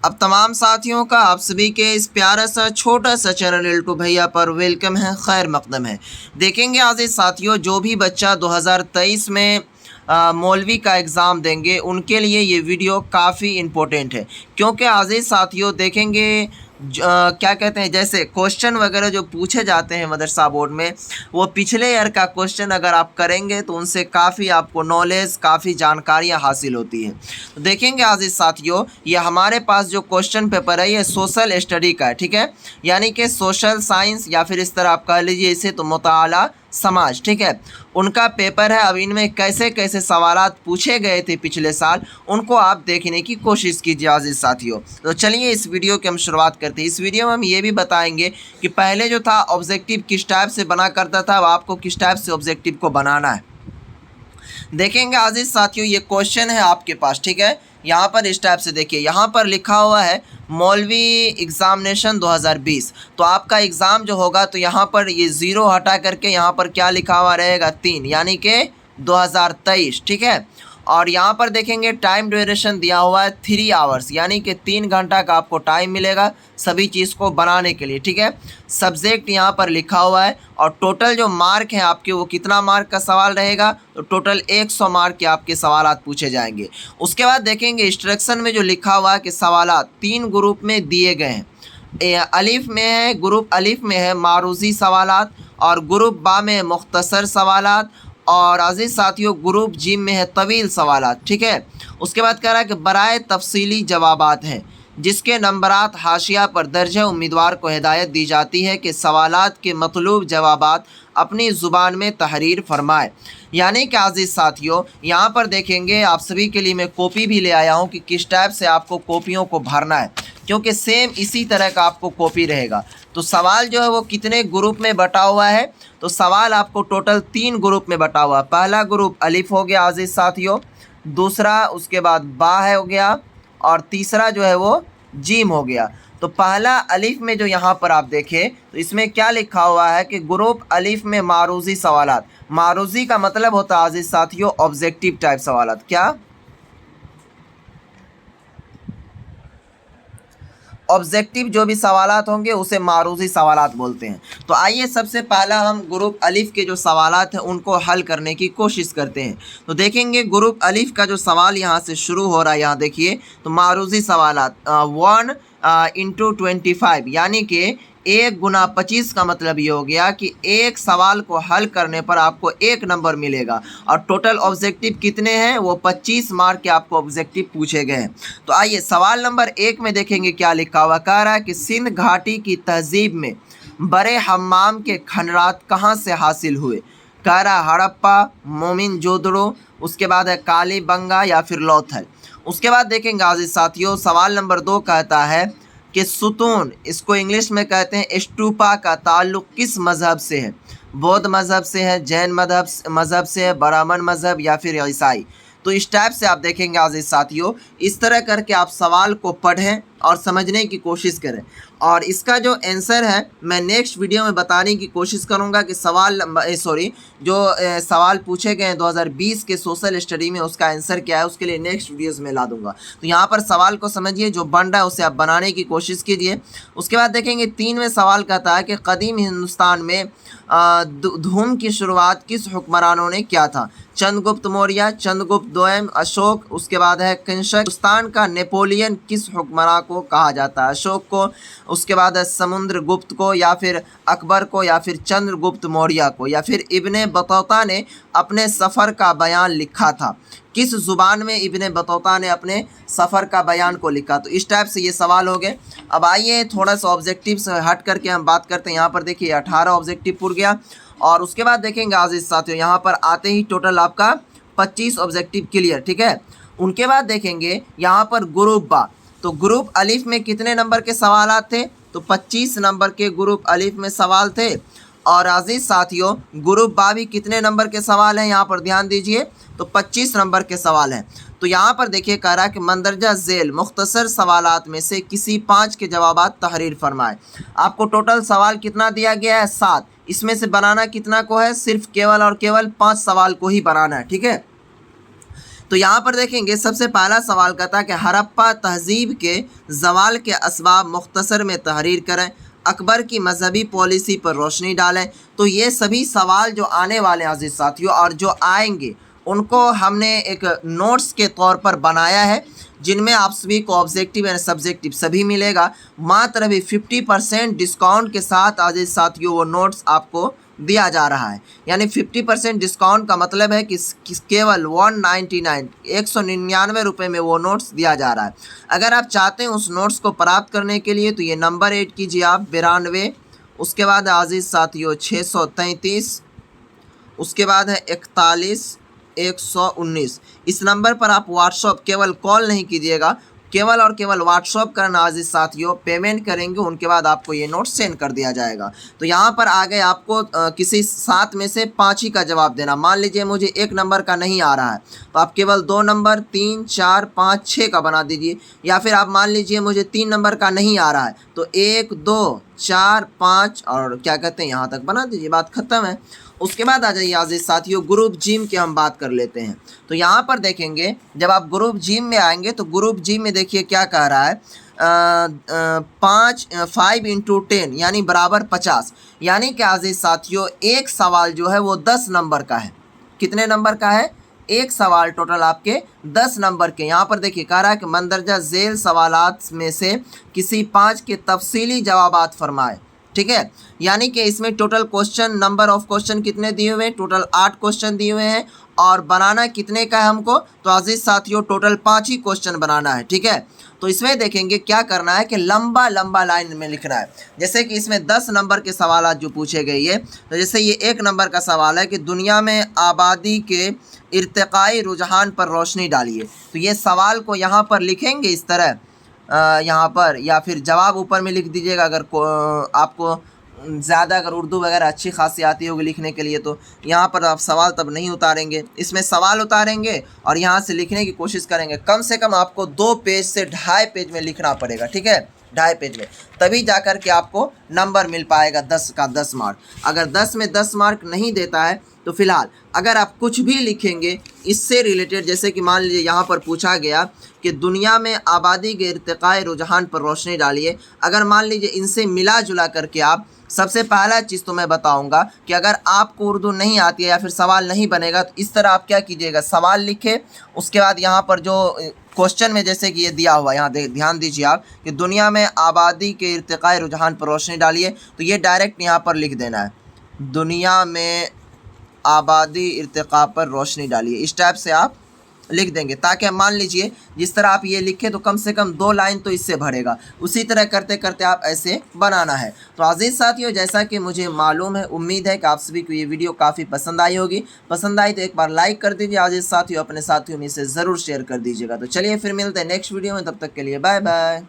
अब तमाम साथियों का आप सभी के इस प्यारा सा छोटा सा चैनल एल्टू भैया पर वेलकम है, खैर मकदम है। देखेंगे आज़िज़ साथियों, जो भी बच्चा 2023 में मौलवी का एग्ज़ाम देंगे उनके लिए ये वीडियो काफ़ी इम्पोर्टेंट है, क्योंकि आज़िज़ साथियों देखेंगे क्या कहते हैं, जैसे क्वेश्चन वगैरह जो पूछे जाते हैं मदरसा बोर्ड में, वो पिछले ईयर का क्वेश्चन अगर आप करेंगे तो उनसे काफ़ी आपको नॉलेज, काफ़ी जानकारियाँ हासिल होती हैं। तो देखेंगे आज़िज़ साथियों, ये हमारे पास जो क्वेश्चन पेपर है ये सोशल स्टडी का है, ठीक है, यानी कि सोशल साइंस या फिर इस तरह आप कह लीजिए इसे तो मुताला समाज, ठीक है, उनका पेपर है। अब इनमें कैसे कैसे सवालात पूछे गए थे पिछले साल, उनको आप देखने की कोशिश कीजिए आज़िज़ साथियों। तो चलिए इस वीडियो की हम शुरुआत करते हैं। इस वीडियो में हम ये भी बताएंगे कि पहले जो था ऑब्जेक्टिव किस टाइप से बना करता था, अब आपको किस टाइप से ऑब्जेक्टिव को बनाना है। देखेंगे आज़िज़ साथियों, ये क्वेश्चन है आपके पास, ठीक है, यहाँ पर इस टाइप से देखिए, यहाँ पर लिखा हुआ है मौलवी एग्ज़ामिनेशन 2020। तो आपका एग्ज़ाम जो होगा तो यहाँ पर ये ज़ीरो हटा करके यहाँ पर क्या लिखा हुआ रहेगा 3, यानी कि 2023, ठीक है। और यहाँ पर देखेंगे टाइम ड्यूरेशन दिया हुआ है 3 आवर्स, यानी कि 3 घंटा का आपको टाइम मिलेगा सभी चीज़ को बनाने के लिए, ठीक है। सब्जेक्ट यहाँ पर लिखा हुआ है और टोटल जो मार्क हैं आपके वो कितना मार्क का सवाल रहेगा, तो टोटल 100 मार्क के आपके सवालात पूछे जाएंगे। उसके बाद देखेंगे इंस्ट्रक्शन में जो लिखा हुआ है कि सवालात 3 ग्रुप में दिए गए हैं। अलिफ में है, ग्रुप अलिफ में है मारूजी सवालात, और ग्रुप बा में मुख्तसर सवालात, और अजीज़ साथियों ग्रुप जिम में है तवील सवालात, ठीक है। उसके बाद कह रहा है कि बराए तफसीली जवाबात हैं जिसके नंबरात हाशिया पर दर्ज है। उम्मीदवार को हिदायत दी जाती है कि सवालात के मतलूब जवाबात अपनी ज़ुबान में तहरीर फरमाए। यानी कि अजीज़ साथियों यहाँ पर देखेंगे आप सभी के लिए मैं कॉपी भी ले आया हूँ कि किस टाइप से आपको कॉपियों को भरना है, क्योंकि सेम इसी तरह का आपको कॉपी रहेगा। तो सवाल जो है वो कितने ग्रुप में बटा हुआ है, तो सवाल आपको टोटल 3 ग्रुप में बटा हुआ है। पहला ग्रुप अलिफ हो गया अजीज़ साथियों, दूसरा उसके बाद बा है हो गया, और तीसरा जो है वो जीम हो गया। तो पहला अलिफ में जो यहाँ पर आप देखें तो इसमें क्या लिखा हुआ है कि ग्रुप अलिफ में मारूजी सवालात। मारूजी का मतलब होता है अजीज़ साथियों ऑब्जेक्टिव टाइप सवालात। क्या ऑब्जेक्टिव जो भी सवालात होंगे उसे मारूजी सवालात बोलते हैं। तो आइए सबसे पहला हम ग्रुप अलिफ के जो सवालात हैं उनको हल करने की कोशिश करते हैं। तो देखेंगे ग्रुप अलिफ का जो सवाल यहाँ से शुरू हो रहा है, यहाँ देखिए, तो मारूजी सवालात 1 × 25, यानी कि 1 × 25 का मतलब ये हो गया कि एक सवाल को हल करने पर आपको 1 नंबर मिलेगा, और टोटल ऑब्जेक्टिव कितने हैं, वो 25 मार्क के आपको ऑब्जेक्टिव पूछे गए हैं। तो आइए सवाल नंबर 1 में देखेंगे क्या लिखा हुआ। कह रहा है कि सिंध घाटी की तहजीब में बड़े हम्माम के खंडरात कहाँ से हासिल हुए। कह रहा हड़प्पा, मोमिनजोदड़ो, उसके बाद है कालीबंगा या फिर लोथल। उसके बाद देखेंगे आज़िज़ साथियों सवाल नंबर 2 कहता है कि सुतून, इसको इंग्लिश में कहते हैं स्टूपा, का ताल्लुक़ किस मज़हब से है। बौद्ध मज़हब से है, जैन मज़हब से है, ब्राह्मण मज़हब या फिर ईसाई। तो इस टाइप से आप देखेंगे आज़िज़ साथियों, इस तरह करके आप सवाल को पढ़ें और समझने की कोशिश करें, और इसका जो आंसर है मैं नेक्स्ट वीडियो में बताने की कोशिश करूंगा कि सवाल पूछे गए हैं 2020 के सोशल स्टडी में, उसका आंसर क्या है, उसके लिए नेक्स्ट वीडियोस में ला दूंगा। तो यहाँ पर सवाल को समझिए, जो बन रहा है उसे आप बनाने की कोशिश कीजिए। उसके बाद देखेंगे 3वें सवाल कहता है कि कदीम हिंदुस्तान में धूम की शुरुआत किस हुक्मरानों ने किया था। चंद्रगुप्त मौर्य, चंद्रगुप्त द्वितीय, अशोक, उसके बाद है कंशक। हिंदुस्तान का नेपोलियन किस हुक्मरान को कहा जाता है, अशोक को, उसके बाद है समुद्रगुप्त को, या फिर अकबर को, या फिर चंद्रगुप्त मौर्य को, या फिर इब्ने बतूता ने अपने सफ़र का बयान लिखा था। किस ज़ुबान में इब्ने बतूता ने अपने सफ़र का बयान को लिखा। तो इस टाइप से ये सवाल हो गए। अब आइए थोड़ा सा ऑब्जेक्टिव से हट करके हम बात करते हैं। यहाँ पर देखिए 18 ऑब्जेक्टिव पूर गया, और उसके बाद देखेंगे आज़िज़ साथियों यहाँ पर आते ही टोटल आपका 25 ऑब्जेक्टिव क्लियर, ठीक है। उनके बाद देखेंगे यहाँ पर ग्रुप बा, तो ग्रुप अलिफ में कितने नंबर के सवालात थे, तो 25 नंबर के ग्रुप अलिफ में सवाल थे। और अजीज़ साथियों ग्रुप बा भी कितने नंबर के सवाल हैं, यहाँ पर ध्यान दीजिए, तो 25 नंबर के सवाल हैं। तो यहाँ पर देखिए कह रहा है कि मंदरजा झेल मुख्तसर सवालात में से किसी 5 के जवाबात तहरीर फरमाए। आपको टोटल सवाल कितना दिया गया है, 7। इसमें से बनाना कितना को है, सिर्फ केवल और केवल 5 सवाल को ही बनाना है, ठीक है। तो यहाँ पर देखेंगे सबसे पहला सवाल कहता है कि हड़प्पा तहजीब के ज़वाल के असबाब मुख्तसर में तहरीर करें, अकबर की मजहबी पॉलिसी पर रोशनी डालें। तो ये सभी सवाल जो आने वाले हैं अजीज़ साथियों और जो आएंगे उनको हमने एक नोट्स के तौर पर बनाया है, जिनमें आप सभी को ऑब्जेक्टिव एंड सब्जेक्टिव सभी मिलेगा। मात्र अभी 50% डिस्काउंट के साथ अजीज़ साथियों वो नोट्स आपको दिया जा रहा है। यानी 50% डिस्काउंट का मतलब है कि केवल 199 रुपये में वो नोट्स दिया जा रहा है। अगर आप चाहते हैं उस नोट्स को प्राप्त करने के लिए तो ये नंबर ऐड कीजिए आप 92, उसके बाद अजीज़ साथियों 633, उसके बाद है 41 119। इस नंबर पर आप व्हाट्सअप, केवल कॉल नहीं कीजिएगा, केवल और केवल व्हाट्सअप करना अजीज़ साथियों। पेमेंट करेंगे उनके बाद आपको ये नोट सेंड कर दिया जाएगा। तो यहाँ पर आगे आपको किसी 7 में से 5 ही का जवाब देना। मान लीजिए मुझे 1 नंबर का नहीं आ रहा है तो आप केवल 2 नंबर 3 4 5 6 का बना दीजिए, या फिर आप मान लीजिए मुझे 3 नंबर का नहीं आ रहा है तो 1 2 4 5 और क्या कहते हैं यहाँ तक बना दीजिए, बात ख़त्म है। उसके बाद आ जाइए अजीज़ साथियों ग्रुप जिम की हम बात कर लेते हैं। तो यहाँ पर देखेंगे जब आप ग्रुप जिम में आएंगे तो ग्रुप जिम में देखिए क्या कह रहा है, 5 × 10 यानी बराबर 50। यानी कि अजीज़ साथियों एक सवाल जो है वो 10 नंबर का है। कितने नंबर का है? एक सवाल टोटल आपके 10 नंबर के। यहाँ पर देखिए कह रहा है कि मंदरजा झेल सवालात में से किसी 5 के तफसीली जवाबात फरमाए। ठीक है, यानी कि इसमें total question, number of question कितने दिए हुए हैं? टोटल 8 क्वेश्चन दिए हुए हैं। और बनाना कितने का है हमको? तो अजीज़ साथियों टोटल 5 ही क्वेश्चन बनाना है। ठीक है, तो इसमें देखेंगे क्या करना है कि लंबा लंबा लाइन में लिखना है। जैसे कि इसमें 10 नंबर के सवाल जो पूछे गए ये, तो जैसे ये 1 नंबर का सवाल है कि दुनिया में आबादी के इर्तिकाई रुझान पर रोशनी डालिए। तो ये सवाल को यहाँ पर लिखेंगे इस तरह, यहाँ पर, या फिर जवाब ऊपर में लिख दीजिएगा अगर आपको ज़्यादा अगर उर्दू वगैरह अच्छी खासी आती होगी लिखने के लिए। तो यहाँ पर आप सवाल तब नहीं उतारेंगे, इसमें सवाल उतारेंगे और यहाँ से लिखने की कोशिश करेंगे। कम से कम आपको 2 पेज से 2.5 पेज में लिखना पड़ेगा। ठीक है, 2.5 पेज में, तभी जाकर के आपको नंबर मिल पाएगा 10 का 10 मार्क। अगर 10 में 10 मार्क नहीं देता है तो फिलहाल अगर आप कुछ भी लिखेंगे इससे रिलेटेड, जैसे कि मान लीजिए यहाँ पर पूछा गया कि दुनिया में आबादी के इर्तिकाई रुझान पर रोशनी डालिए। अगर मान लीजिए इनसे मिला जुला करके आप, सबसे पहला चीज़ तो मैं बताऊंगा कि अगर आपको उर्दू नहीं आती है या फिर सवाल नहीं बनेगा तो इस तरह आप क्या कीजिएगा, सवाल लिखे, उसके बाद यहाँ पर जो क्वेश्चन में जैसे कि ये दिया हुआ, यहाँ ध्यान दीजिए आप कि दुनिया में आबादी के इर्तिकाई रुझान पर रोशनी डालिए, तो ये डायरेक्ट यहाँ पर लिख देना है, दुनिया में आबादी इर्तिका पर रोशनी डालिए। इस टाइप से आप लिख देंगे, ताकि मान लीजिए जिस तरह आप ये लिखे तो कम से कम 2 लाइन तो इससे भरेगा। उसी तरह करते करते आप ऐसे बनाना है। तो अजीज़ साथियों जैसा कि मुझे मालूम है, उम्मीद है कि आप सभी को ये वीडियो काफ़ी पसंद आई होगी। पसंद आई तो एक बार लाइक कर दीजिए अजीज़ साथियों, अपने साथियों में इसे ज़रूर शेयर कर दीजिएगा। तो चलिए फिर मिलते हैं नेक्स्ट वीडियो में, तब तक के लिए बाय बाय।